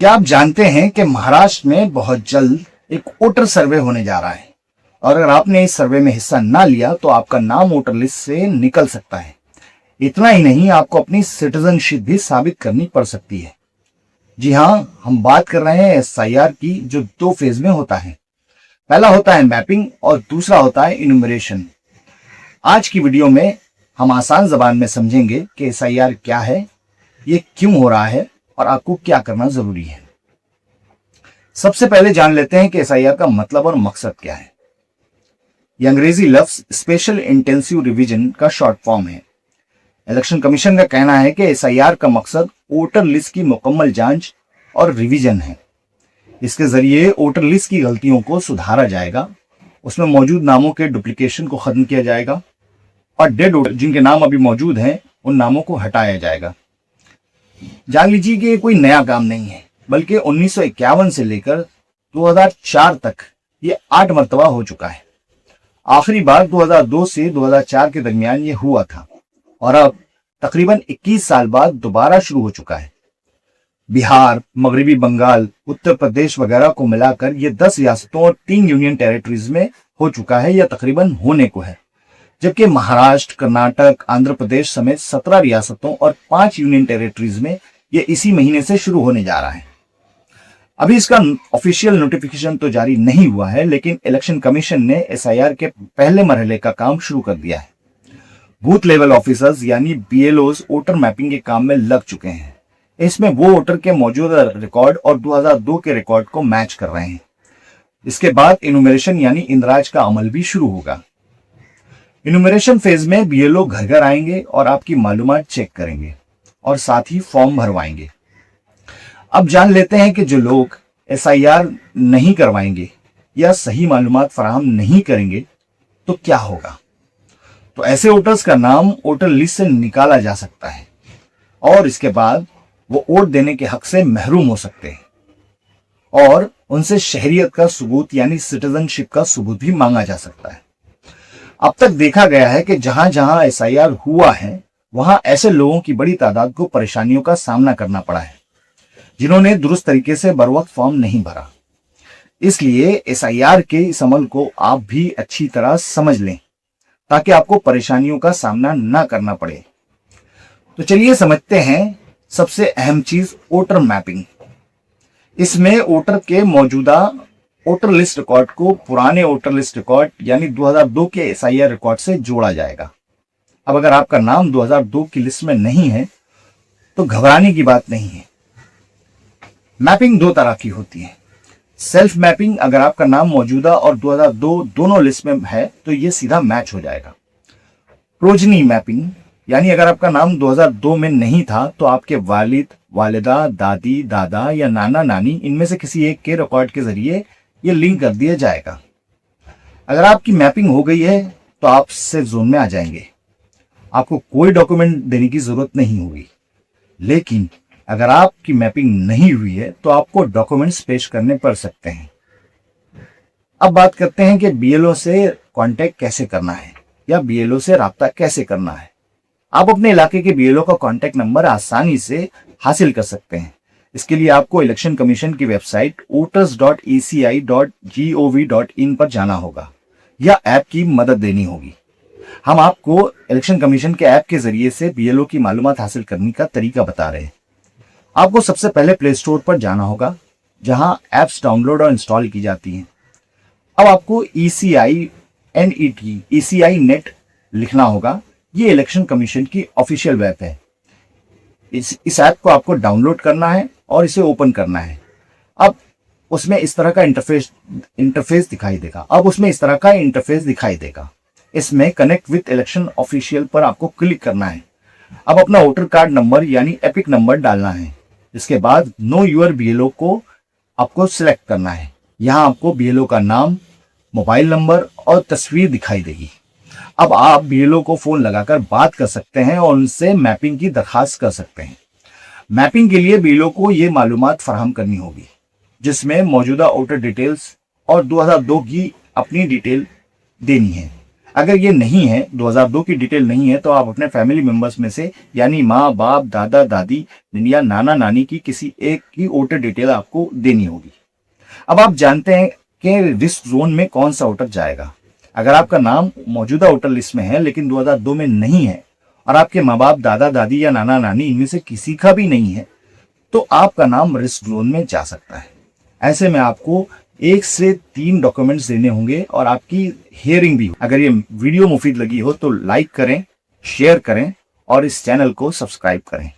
क्या आप जानते हैं कि महाराष्ट्र में बहुत जल्द एक वोटर सर्वे होने जा रहा है और अगर आपने इस सर्वे में हिस्सा ना लिया तो आपका नाम वोटर लिस्ट से निकल सकता है। इतना ही नहीं, आपको अपनी सिटीजनशिप भी साबित करनी पड़ सकती है। जी हाँ, हम बात कर रहे हैं एसआईआर की, जो 2 फेज में होता है। पहला होता है मैपिंग और दूसरा होता है इनुमरेशन। आज की वीडियो में हम आसान जबान में समझेंगे कि एसआईआर क्या है, ये क्यों हो रहा है और आपको क्या करना जरूरी है। सबसे पहले जान लेते हैं कि एसआईआर का मतलब और मकसद क्या है। यह अंग्रेजी लफ्ज स्पेशल इंटेंसिव रिवीजन का शॉर्ट फॉर्म है। इलेक्शन कमीशन का कहना है कि एसआईआर का मकसद वोटर लिस्ट की मुकम्मल जांच और रिवीजन है। इसके जरिए वोटर लिस्ट की गलतियों को सुधारा जाएगा, उसमें मौजूद नामों के डुप्लीकेशन को खत्म किया जाएगा और डेड वोटर जिनके नाम अभी मौजूद हैं उन नामों को हटाया जाएगा। जान लीजिए कि कोई नया काम नहीं है, बल्कि 1951 से लेकर 2004 तक ये 8 मरतबा हो चुका है। आखिरी बार 2002 से 2004 के दरमियान ये हुआ था और अब तकरीबन 21 साल बाद दोबारा शुरू हो चुका है। बिहार, मगरबी बंगाल, उत्तर प्रदेश वगैरह को मिलाकर ये 10 रियासतों और 3 यूनियन टेरिटरीज में हो चुका है या तकरीबन होने को है, जबकि महाराष्ट्र, कर्नाटक, आंध्र प्रदेश समेत 17 रियासतों और 5 यूनियन टेरिटरीज में ये इसी महीने से शुरू होने जा रहा है। अभी इसका ऑफिशियल नोटिफिकेशन तो जारी नहीं हुआ है, लेकिन इलेक्शन कमीशन ने एसआईआर के पहले मरहले का काम शुरू कर दिया है। बूथ लेवल ऑफिसर्स यानी बीएलओज वोटर मैपिंग के काम में लग चुके हैं। इसमें वो वोटर के मौजूदा रिकॉर्ड और 2002 के रिकॉर्ड को मैच कर रहे हैं। इसके बाद इनुमरेशन यानी इंदराज का अमल भी शुरू होगा। इनुमरेशन फेज में बीएलओ घर घर आएंगे और आपकी मालूमात चेक करेंगे और साथ ही फॉर्म भरवाएंगे। अब जान लेते हैं कि जो लोग एसआईआर नहीं करवाएंगे या सही मालूमात फराहम नहीं करेंगे तो क्या होगा। तो ऐसे वोटर्स का नाम वोटर लिस्ट से निकाला जा सकता है और इसके बाद वो वोट देने के हक से महरूम हो सकते हैं और उनसे शहरियत का सबूत यानी सिटीजनशिप का सबूत भी मांगा जा सकता है। अब तक देखा गया है कि जहां जहां एसआईआर हुआ है वहां ऐसे लोगों की बड़ी तादाद को परेशानियों का सामना करना पड़ा है, जिन्होंने दुरुस्त तरीके से बर वक्त फॉर्म नहीं भरा। इसलिए एसआईआर के इस अमल को आप भी अच्छी तरह समझ लें ताकि आपको परेशानियों का सामना ना करना पड़े। तो चलिए समझते हैं सबसे अहम चीज, वोटर मैपिंग। इसमें वोटर के मौजूदा वोटर लिस्ट रिकॉर्ड को पुराने वोटर लिस्ट रिकॉर्ड यानी 2002 के एसआईआर रिकॉर्ड से जोड़ा जाएगा। अब अगर आपका नाम 2002 की लिस्ट में नहीं है तो घबराने की बात नहीं है। मैपिंग 2 तरह की होती है। सेल्फ मैपिंग, अगर आपका नाम मौजूदा और 2002 दोनों लिस्ट में है तो ये सीधा मैच हो जाएगा। प्रोजनी मैपिंग यानी अगर आपका नाम 2002 में नहीं था तो आपके वालिद, वालिदा, दादी, दादा या नाना नानी इनमें से किसी एक के रिकॉर्ड के जरिए ये लिंक कर दिया जाएगा। अगर आपकी मैपिंग हो गई है तो आप सेफ जोन में आ जाएंगे, आपको कोई डॉक्यूमेंट देने की जरूरत नहीं होगी। लेकिन अगर आपकी मैपिंग नहीं हुई है तो आपको डॉक्यूमेंट्स पेश करने पड़ सकते हैं। अब बात करते हैं कि बीएलओ से कांटेक्ट कैसे करना है या बीएलओ से राब्ता कैसे करना है। आप अपने इलाके के बीएलओ का कांटेक्ट नंबर आसानी से हासिल कर सकते हैं। इसके लिए आपको इलेक्शन कमीशन की वेबसाइट voters.eci.gov.in पर जाना होगा या ऐप की मदद लेनी होगी। हम आपको इलेक्शन कमीशन के ऐप के जरिए से बीएलओ की मालूमात हासिल करने का तरीका बता रहे हैं। आपको सबसे पहले प्ले स्टोर पर जाना होगा जहां एप्स डाउनलोड और इंस्टॉल की जाती हैं। अब आपको ECI नेट लिखना होगा। ये इलेक्शन कमीशन की ऑफिशियल वेब है। इस ऐप को आपको डाउनलोड करना है और इसे ओपन करना है। अब उसमें इस तरह का इंटरफेस दिखाई देगा। इसमें कनेक्ट विद इलेक्शन ऑफिशियल पर आपको क्लिक करना है। अब अपना वोटर कार्ड नंबर यानी एपिक नंबर डालना है। इसके बाद नो यूर बीएलओ को आपको सिलेक्ट करना है। यहाँ आपको बीएलओ का नाम, मोबाइल नंबर और तस्वीर दिखाई देगी। अब आप बीएलओ को फोन लगाकर बात कर सकते हैं और उनसे मैपिंग की दरखास्त कर सकते हैं। मैपिंग के लिए बीएलओ को ये मालूमात फराहम करनी होगी, जिसमें मौजूदा वोटर डिटेल्स और 2002 की अपनी डिटेल देनी है। अगर ये नहीं है, 2002 की डिटेल नहीं है, तो आप अपने फैमिली मेंबर्स में से यानी माँ बाप दादा दादी या नाना नानी की किसी एक की वोटर डिटेल आपको देनी होगी। अब आप जानते हैं कि रिस्क जोन में कौन सा वोटर जाएगा। अगर आपका नाम मौजूदा वोटर लिस्ट में है लेकिन 2002 में नहीं है और आपके माँ बाप दादा दादी या नाना नानी इनमें से किसी का भी नहीं है, तो आपका नाम रिस्क जोन में जा सकता है। ऐसे में आपको 1 से 3 डॉक्यूमेंट्स देने होंगे और आपकी हियरिंग भी। अगर ये वीडियो मुफीद लगी हो तो लाइक करें, शेयर करें और इस चैनल को सब्सक्राइब करें।